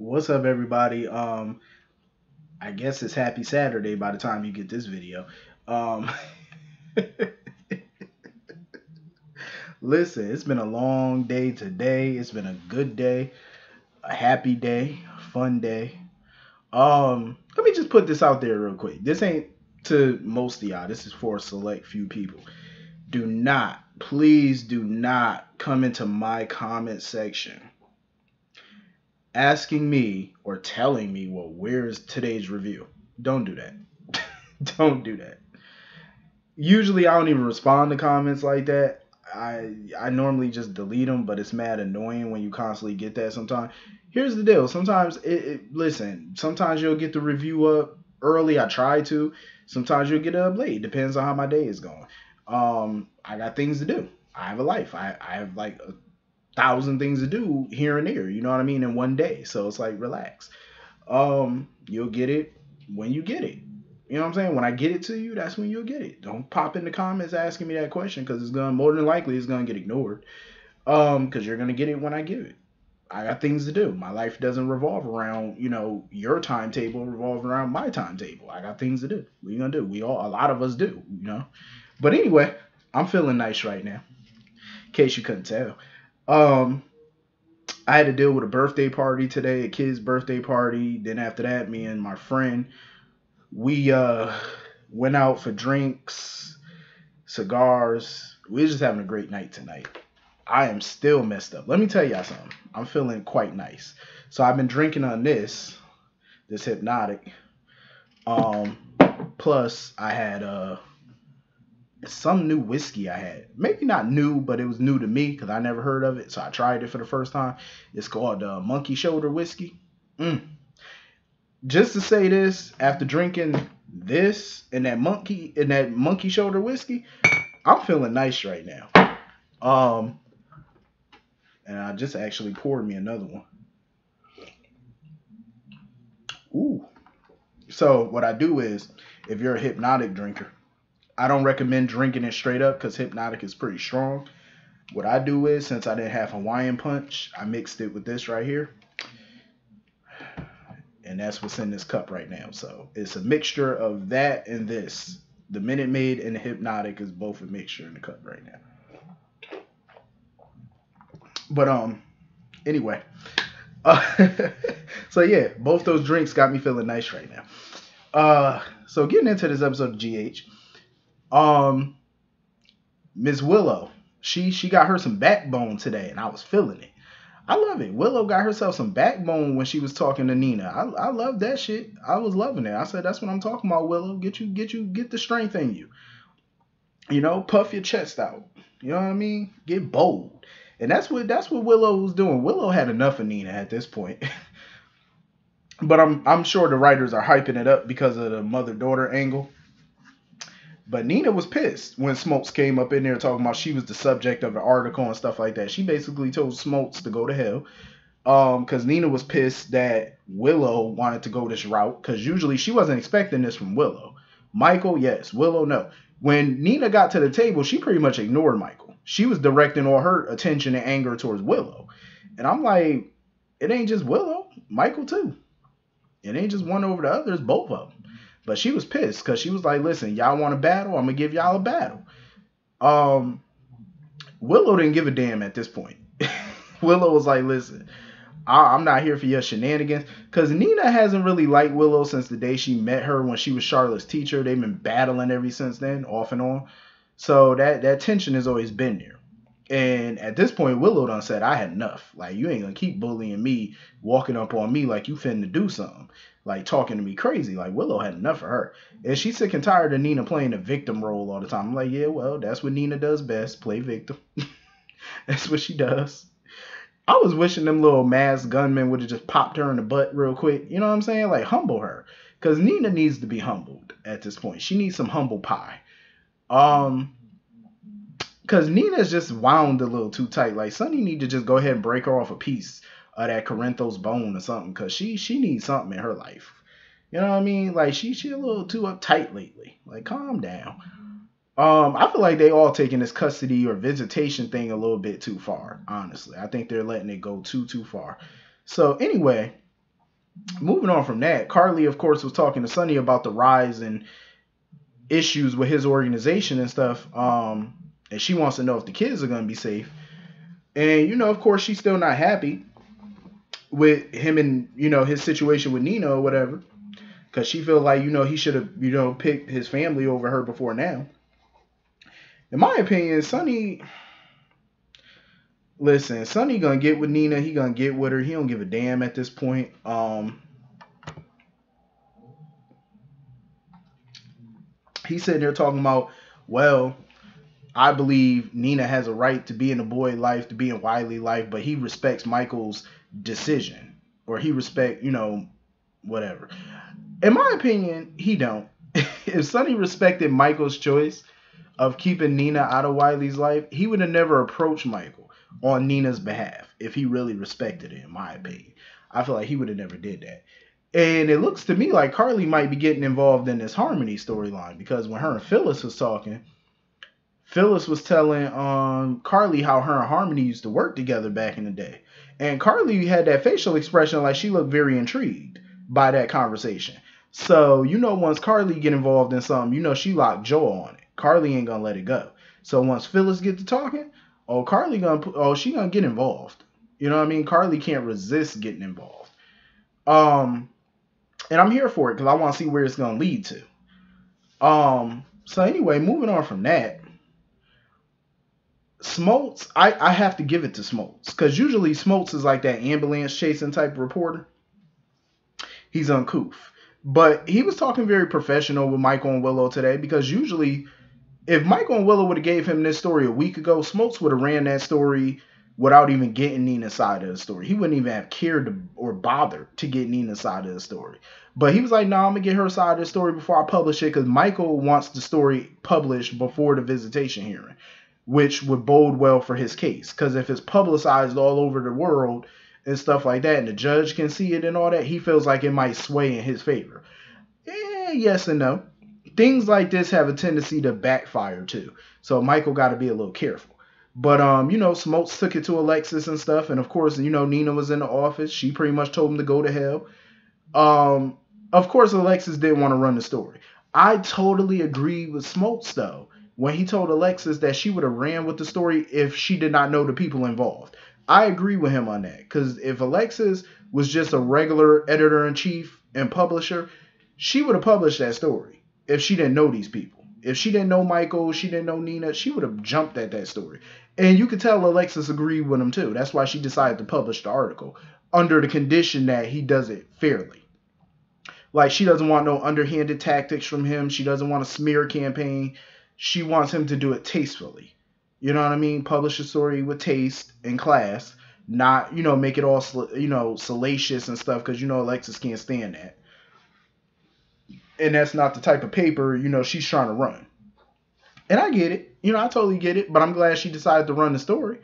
What's up, everybody? I guess it's Happy Saturday by the time you get this video. Um, Listen, it's been a long day today. It's been a good day, a happy day, fun day. Let me just put this out there real quick. This ain't to most of y'all. This is for a select few people. Do not, please do not come into my comment section asking me or telling me, well, where's today's review? Don't do that. Don't do that. Usually I don't even respond to comments like that. I normally just delete them, but it's mad annoying when you constantly get that sometimes. Here's the deal. Sometimes listen, sometimes you'll get the review up early. I try to. Sometimes you'll get it up late. Depends on how my day is going. I got things to do. I have a life. I have like 1,000 things to do here and there. You know what I mean? In one day. So it's like relax. You'll get it when you get it. You know what I'm saying? When I get it to you, that's when you'll get it. Don't pop in the comments asking me that question because it's gonna more than likely it's gonna get ignored. Because you're gonna get it when I give it. I got things to do. My life doesn't revolve around, your timetable revolve around my timetable. I got things to do. What are you gonna do? A lot of us do. But anyway, I'm feeling nice right now. In case you couldn't tell. Um, I had to deal with a birthday party today, a kid's birthday party. Then after that, me and my friend, we went out for drinks, cigars. We were just having a great night tonight. I am still messed up. Let me tell y'all something. I'm feeling quite nice. So I've been drinking on this hypnotic. Um, Plus I had some new whiskey I had. Maybe not new, but it was new to me because I never heard of it. So I tried it for the first time. It's called Monkey Shoulder Whiskey. Mm. Just to say this, after drinking this and that monkey shoulder whiskey, I'm feeling nice right now. Um, and I just actually poured me another one. Ooh. So what I do is, if you're a hypnotic drinker, I don't recommend drinking it straight up because hypnotic is pretty strong. What I do is, since I didn't have Hawaiian punch, I mixed it with this right here, and that's what's in this cup right now. So it's a mixture of that and this. The Minute Maid and the Hypnotic is both a mixture in the cup right now. But anyway, uh, so yeah, both those drinks got me feeling nice right now. So getting into this episode of GH, um, Miss Willow, she got her some backbone today, and I was feeling it. I love it. Willow got herself some backbone when she was talking to Nina. I love that shit. I was loving it. I said that's what I'm talking about. Willow, get the strength in you. Puff your chest out. You know what I mean? Get bold. And that's what Willow was doing. Willow had enough of Nina at this point. But I'm sure the writers are hyping it up because of the mother daughter angle. But Nina was pissed when Smokes came up in there talking about she was the subject of the article and stuff like that. She basically told Smokes to go to hell. Because Nina was pissed that Willow wanted to go this route. Because usually she wasn't expecting this from Willow. Michael, yes. Willow, no. When Nina got to the table, she pretty much ignored Michael. She was directing all her attention and anger towards Willow. And I'm like, it ain't just Willow. Michael, too. It ain't just one over the other. It's both of them. But she was pissed because she was like, listen, y'all want a battle? I'm going to give y'all a battle. Willow didn't give a damn at this point. Willow was like, listen, I'm not here for your shenanigans. Because Nina hasn't really liked Willow since the day she met her when she was Charlotte's teacher. They've been battling ever since then, off and on. So that tension has always been there. And at this point, Willow done said, I had enough. Like, you ain't going to keep bullying me, walking up on me like you finna do something. Like, talking to me crazy. Like, Willow had enough of her. And she's sick and tired of Nina playing the victim role all the time. I'm like, yeah, well, that's what Nina does best. Play victim. That's what she does. I was wishing them little masked gunmen would have just popped her in the butt real quick. You know what I'm saying? Like, humble her. Because Nina needs to be humbled at this point. She needs some humble pie. Because Nina's just wound a little too tight. Like, Sonny need to just go ahead and break her off a piece of that Corinthos bone or something. Because she needs something in her life. You know what I mean? Like, she a little too uptight lately. Like, calm down. I feel like they all taking this custody or visitation thing a little bit too far, honestly. I think they're letting it go too far. So anyway, moving on from that, Carly, of course, was talking to Sonny about the rise and issues with his organization and stuff. And she wants to know if the kids are going to be safe. And, of course, she's still not happy with him and, his situation with Nina or whatever. Because she feels like, he should have, picked his family over her before now. In my opinion, Sonny, listen, Sonny gonna get with Nina. He gonna get with her. He don't give a damn at this point. He's sitting there talking about, well, I believe Nina has a right to be in the boy life, to be in Wiley life, but he respects Michael's decision, or he respect, whatever. In my opinion, he don't. If Sonny respected Michael's choice of keeping Nina out of Wiley's life, he would have never approached Michael on Nina's behalf if he really respected it, in my opinion. I feel like he would have never did that. And it looks to me like Carly might be getting involved in this Harmony storyline, because when her and Phyllis was talking, Phyllis was telling Carly how her and Harmony used to work together back in the day. And Carly had that facial expression like she looked very intrigued by that conversation. So, once Carly get involved in something, she locked Joel on it. Carly ain't gonna let it go. So once Phyllis get to talking, she gonna get involved. You know what I mean? Carly can't resist getting involved. And I'm here for it because I want to see where it's gonna lead to. So anyway, moving on from that, Smoltz, I have to give it to Smoltz, because usually Smoltz is like that ambulance chasing type reporter. He's uncouth. But he was talking very professional with Michael and Willow today, because usually if Michael and Willow would have gave him this story a week ago, Smoltz would have ran that story without even getting Nina's side of the story. He wouldn't even have cared or bothered to get Nina's side of the story. But he was like, I'm going to get her side of the story before I publish it, because Michael wants the story published before the visitation hearing, which would bode well for his case. Because if it's publicized all over the world and stuff like that, and the judge can see it and all that, he feels like it might sway in his favor. Yes and no. Things like this have a tendency to backfire too. So Michael got to be a little careful. But, Smoltz took it to Alexis and stuff. And, of course, Nina was in the office. She pretty much told him to go to hell. Of course, Alexis didn't want to run the story. I totally agree with Smoltz, though, when he told Alexis that she would have ran with the story if she did not know the people involved. I agree with him on that, because if Alexis was just a regular editor-in-chief and publisher, she would have published that story if she didn't know these people. If she didn't know Michael, she didn't know Nina, she would have jumped at that story. And you could tell Alexis agreed with him, too. That's why she decided to publish the article, under the condition that he does it fairly. Like, she doesn't want no underhanded tactics from him. She doesn't want a smear campaign. She wants him to do it tastefully. You know what I mean? Publish a story with taste and class. Not, make it all, salacious and stuff, because, Alexis can't stand that. And that's not the type of paper, she's trying to run. And I get it. I totally get it. But I'm glad she decided to run the story,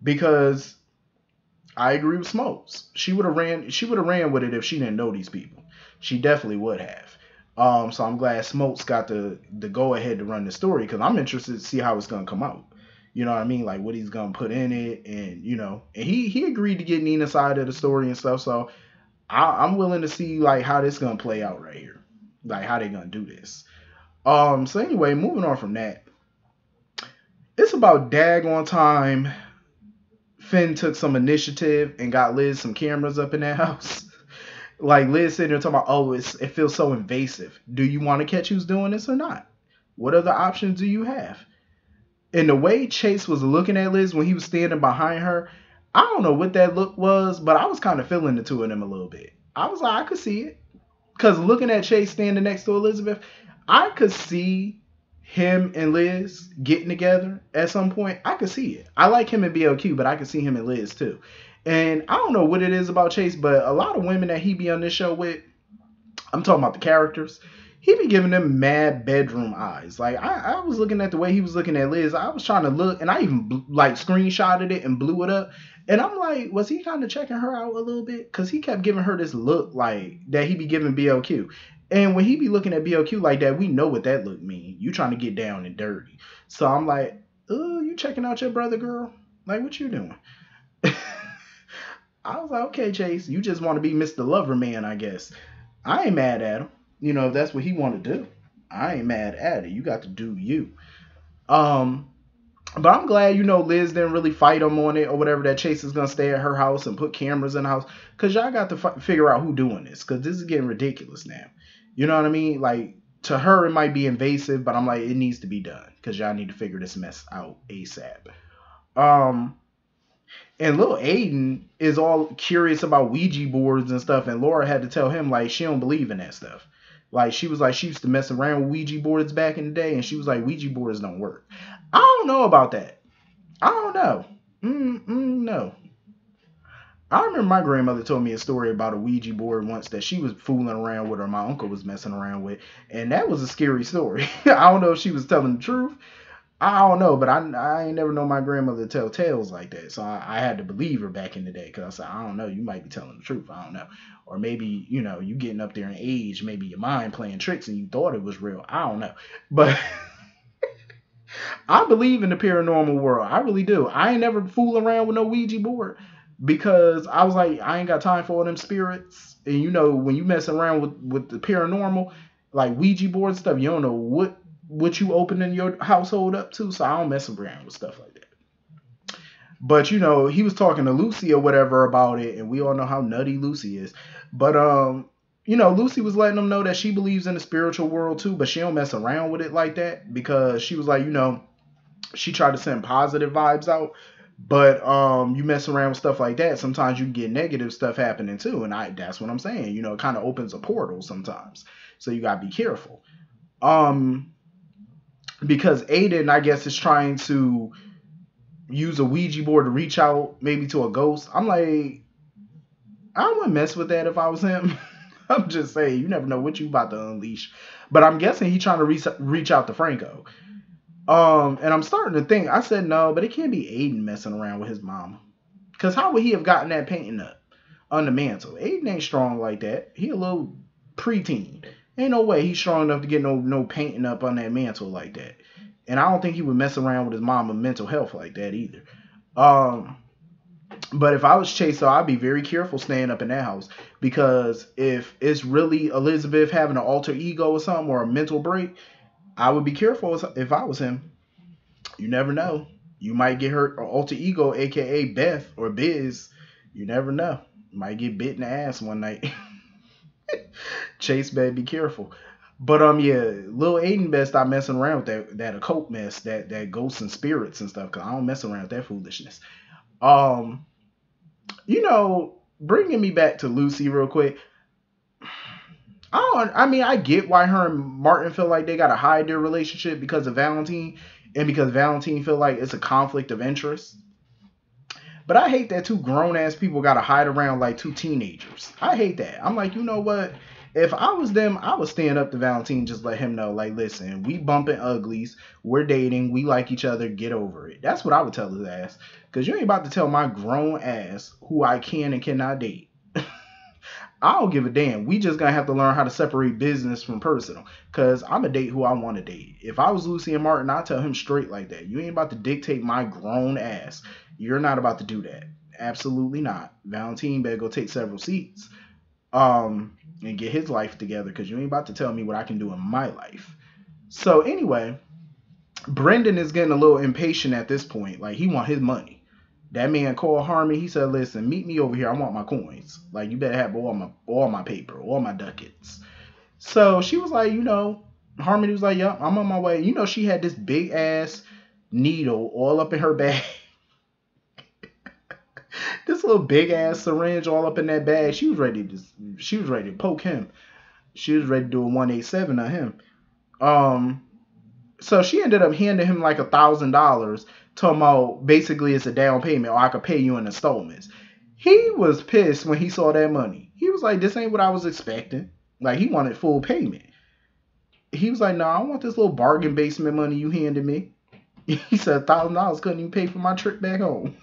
because I agree with Smoltz. She would have ran with it if she didn't know these people. She definitely would have. So I'm glad Smoltz got the go ahead to run the story, because I'm interested to see how it's gonna come out. You know what I mean? Like what he's gonna put in it, and and he agreed to get Nina's side of the story and stuff. So I'm willing to see like how this gonna play out right here, like how they gonna do this. So anyway, moving on from that, it's about daggone time Finn took some initiative and got Liz some cameras up in that house. Like Liz sitting there talking about, oh, it feels so invasive. Do you want to catch who's doing this or not? What other options do you have? And the way Chase was looking at Liz when he was standing behind her, I don't know what that look was, but I was kind of feeling the two of them a little bit. I was like, I could see it. Because looking at Chase standing next to Elizabeth, I could see him and Liz getting together at some point. I could see it. I like him in BLQ, but I could see him and Liz too. And I don't know what it is about Chase, but a lot of women that he be on this show with, I'm talking about the characters, he be giving them mad bedroom eyes. Like, I was looking at the way he was looking at Liz. I was trying to look, and I even, like, screenshotted it and blew it up. And I'm like, was he kind of checking her out a little bit? Because he kept giving her this look, like, that he be giving BLQ. And when he be looking at BLQ like that, we know what that look mean. You trying to get down and dirty. So I'm like, oh, you checking out your brother, girl? Like, what you doing? I was like, okay, Chase, you just want to be Mr. Lover Man, I guess. I ain't mad at him. If that's what he want to do, I ain't mad at it. You got to do you. Um, but I'm glad, Liz didn't really fight him on it or whatever, that Chase is going to stay at her house and put cameras in the house. Because y'all got to figure out who doing this. Because this is getting ridiculous now. You know what I mean? Like, to her, it might be invasive, but I'm like, it needs to be done. Because y'all need to figure this mess out ASAP. And little Aiden is all curious about Ouija boards and stuff. And Laura had to tell him, like, she don't believe in that stuff. Like, she was like, she used to mess around with Ouija boards back in the day. And she was like, Ouija boards don't work. I don't know about that. I don't know. No. I remember my grandmother told me a story about a Ouija board once that she was fooling around with, or my uncle was messing around with. And that was a scary story. I don't know if she was telling the truth. I don't know, but I ain't never known my grandmother to tell tales like that. So I had to believe her back in the day, because I said, I don't know, you might be telling the truth. I don't know. Or maybe, you getting up there in age, maybe your mind playing tricks and you thought it was real. I don't know. But I believe in the paranormal world. I really do. I ain't never fool around with no Ouija board, because I was like, I ain't got time for all them spirits. And when you mess around with the paranormal, like Ouija board stuff, you don't know what you opening your household up to. So I don't mess around with stuff like that. But he was talking to Lucy or whatever about it, and we all know how nutty Lucy is. But Lucy was letting them know that she believes in the spiritual world too, but she don't mess around with it like that, because she was like, she tried to send positive vibes out. But you mess around with stuff like that, sometimes you can get negative stuff happening too. And that's what I'm saying. It kind of opens a portal sometimes. So you gotta be careful. Because Aiden, I guess, is trying to use a Ouija board to reach out maybe to a ghost. I'm like, I wouldn't mess with that if I was him. I'm just saying, you never know what you about to unleash. But I'm guessing he's trying to reach out to Franco. And I'm starting to think, I said no, but it can't be Aiden messing around with his mama. Because how would he have gotten that painting up on the mantle? Aiden ain't strong like that. He a little preteen. Ain't no way he's strong enough to get no painting up on that mantle like that. And I don't think he would mess around with his mama's mental health like that either. But if I was Chase, I'd be very careful staying up in that house. Because if it's really Elizabeth having an alter ego or something, or a mental break, I would be careful if I was him. You never know. You might get her alter ego, a.k.a. Beth or Biz. You never know. You might get bit in the ass one night. Chase better be careful. But yeah, Lil Aiden best stop messing around with that occult mess, that ghosts and spirits and stuff, because I don't mess around with that foolishness. Bringing me back to Lucy real quick. I get why her and Martin feel like they gotta hide their relationship because of Valentine, and because Valentine feel like it's a conflict of interest. But I hate that two grown ass people gotta hide around like two teenagers. I hate that. I'm like, you know what? If I was them, I would stand up to Valentine, just let him know, like, listen, we bumping uglies, we're dating, we like each other, get over it. That's what I would tell his ass. Because you ain't about to tell my grown ass who I can and cannot date. I don't give a damn. We just gonna have to learn how to separate business from personal. Because I'm a date who I want to date. If I was Lucy and Martin, I'd tell him straight like that. You ain't about to dictate my grown ass. You're not about to do that. Absolutely not. Valentine better go take several seats. And get his life together, because you ain't about to tell me what I can do in my life. So anyway, Brendan is getting a little impatient at this point. Like, he want his money. That man called Harmony. He said, listen, meet me over here. I want my coins. Like, you better have all my paper, all my ducats. So she was like, Harmony was like, yup, I'm on my way. She had this big ass needle all up in her bag. This little big ass syringe all up in that bag. She was ready to poke him. She was ready to do a 187 on him. So she ended up handing him like $1,000, talking about basically it's a down payment, or I could pay you in installments. He was pissed when he saw that money. He was like, this ain't what I was expecting. Like, he wanted full payment. He was like, no, I want this little bargain basement money you handed me. He said $1,000 couldn't even pay for my trip back home.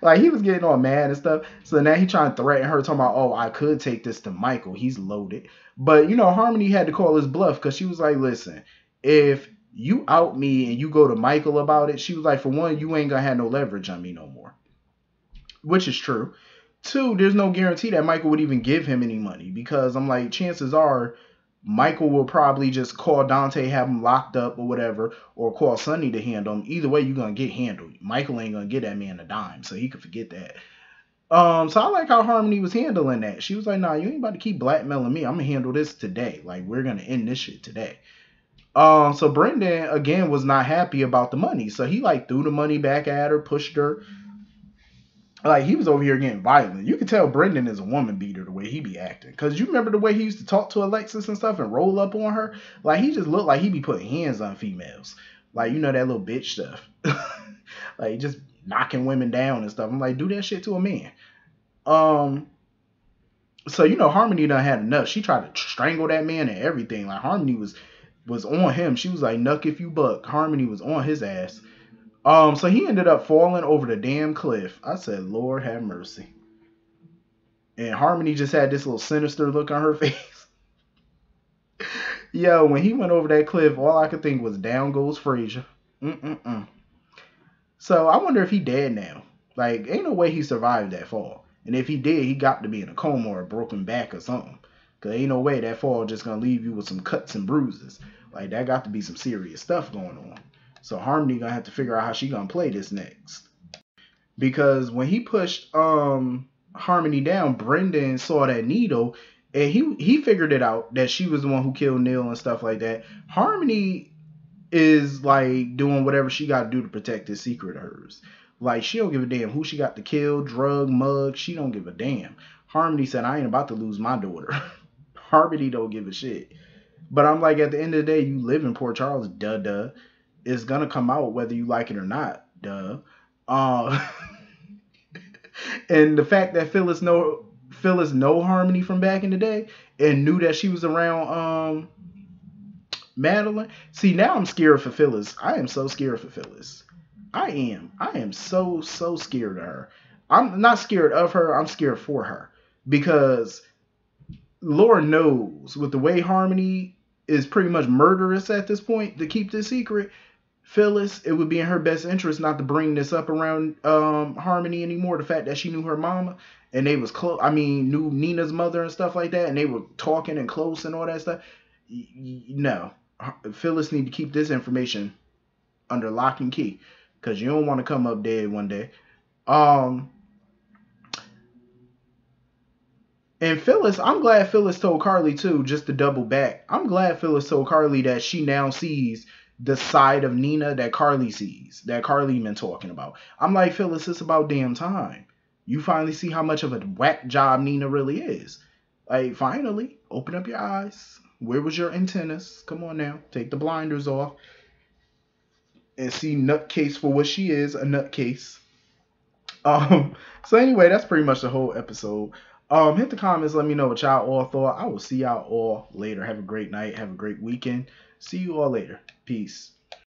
Like, he was getting all mad and stuff. So now he trying to threaten her, talking about, oh, I could take this to Michael. He's loaded. But, Harmony had to call his bluff, because she was like, listen, if you out me and you go to Michael about it, she was like, for one, you ain't going to have no leverage on me no more. which is true. Two, there's no guarantee that Michael would even give him any money because I'm like, chances are Michael will probably just call Dante, have him locked up or whatever, or call Sonny to handle him. Either way, you're gonna get handled. Michael ain't gonna get that man a dime, so he could forget that. So I like how Harmony was handling that. She was like, "Nah, you ain't about to keep blackmailing me. I'm gonna handle this today. Like we're gonna end this shit today." So Brendan again was not happy about the money, so he like threw the money back at her, pushed her. Like he was over here getting violent. You could tell Brendan is a woman beater the way he be acting. Cause you remember the way he used to talk to Alexis and stuff and roll up on her. Like he just looked like he be putting hands on females. Like you know that little bitch stuff. Like just knocking women down and stuff. I'm like, do that shit to a man. So you know Harmony done had enough. She tried to strangle that man and everything. Like Harmony was on him. She was like, "Nuck if you buck." Harmony was on his ass. So he ended up falling over the damn cliff. I said, "Lord have mercy." And Harmony just had this little sinister look on her face. Yo, when he went over that cliff, all I could think was, "Down goes Frazier." So I wonder if he dead now. Like, ain't no way he survived that fall. And if he did, he got to be in a coma or a broken back or something. Cause ain't no way that fall just gonna leave you with some cuts and bruises. Like that got to be some serious stuff going on. So Harmony gonna have to figure out how she gonna play this next. Because when he pushed Harmony down, Brendan saw that needle and he figured it out that she was the one who killed Neil and stuff like that. Harmony is like doing whatever she got to do to protect this secret of hers. Like she don't give a damn who she got to kill, drug, mug. She don't give a damn. Harmony said, "I ain't about to lose my daughter." Harmony don't give a shit. But I'm like, at the end of the day, you live in Port Charles, duh. It's gonna come out whether you like it or not, duh. Uh, and the fact that Phyllis know Harmony from back in the day and knew that she was around Madeline. See, now I'm scared for Phyllis. I am so scared for Phyllis. I am so scared of her. I'm not scared of her. I'm scared for her because Lord knows with the way Harmony is pretty much murderous at this point to keep this secret. Phyllis, it would be in her best interest not to bring this up around Harmony anymore. The fact that she knew her mama and they was close. I mean, knew Nina's mother and stuff like that, and they were talking and close and all that stuff. No, Phyllis need to keep this information under lock and key because you don't want to come up dead one day. And Phyllis, I'm glad Phyllis told Carly too, just to double back. I'm glad Phyllis told Carly that she now sees the side of Nina that Carly sees, that Carly been talking about. I'm like, Phyllis, it's about damn time. You finally see how much of a whack job Nina really is. Like, finally, open up your eyes. Where was your antennas? Come on now, take the blinders off and see Nutcase for what she is, a nutcase. So anyway, that's pretty much the whole episode. Hit the comments, let me know what y'all all thought. I will see y'all all later. Have a great night. Have a great weekend. See you all later. Peace.